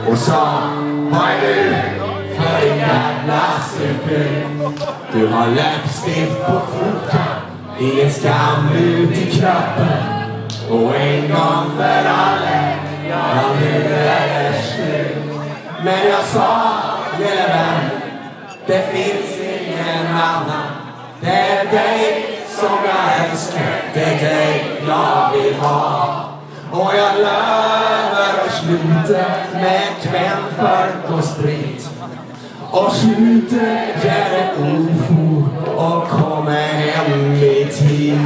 och sa: vad är du för en jävla super? Du har läppstift på foten, ingen skam ut i kroppen, och en gång för alla, ja nu är det slut. Men jag sa: lilla vän, det finns ingen annan. Det är dig som jag älskar, det är dig jag vill ha. Och jag lovar att sluta med kväll för och sprit, och sluta göra ofo och komma hem i tid.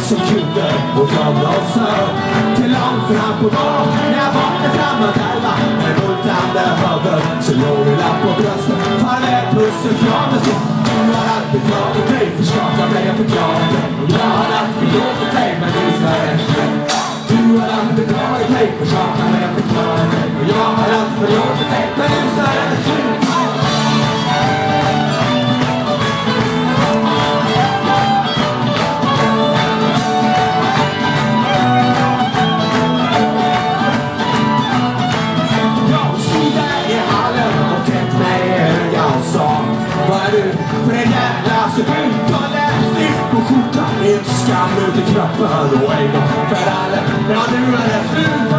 Som kunder och som lossar till långt fram på dagen. När jag vaknar fram och själva med bultande huvud, så låg en lapp på bröstet. Farväl, puss och kram. Du har alltid klarat dig, förskakar mig och förklarat dig. Jag har alltid låtit dig, men du ska rätta. Du har alltid klarat dig, förskakar mig och förklarat dig. Jag har alltid förlåtit dig, men du ska rätta. För en jävla så ut och läppstift på skjortan, inte skam ut i kroppen, och en gång för alla, ja nu är det slut.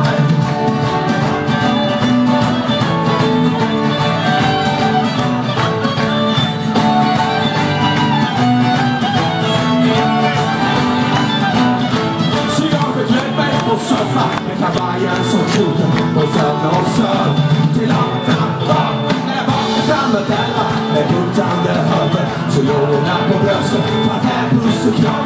Så jag förklädd mig på soffan med kavajen som kunden på sömn och sömn till långt fram. När jag vaknar fram och tälla med bultande huvud, så låg hon på bröstet, för att här puss och kram.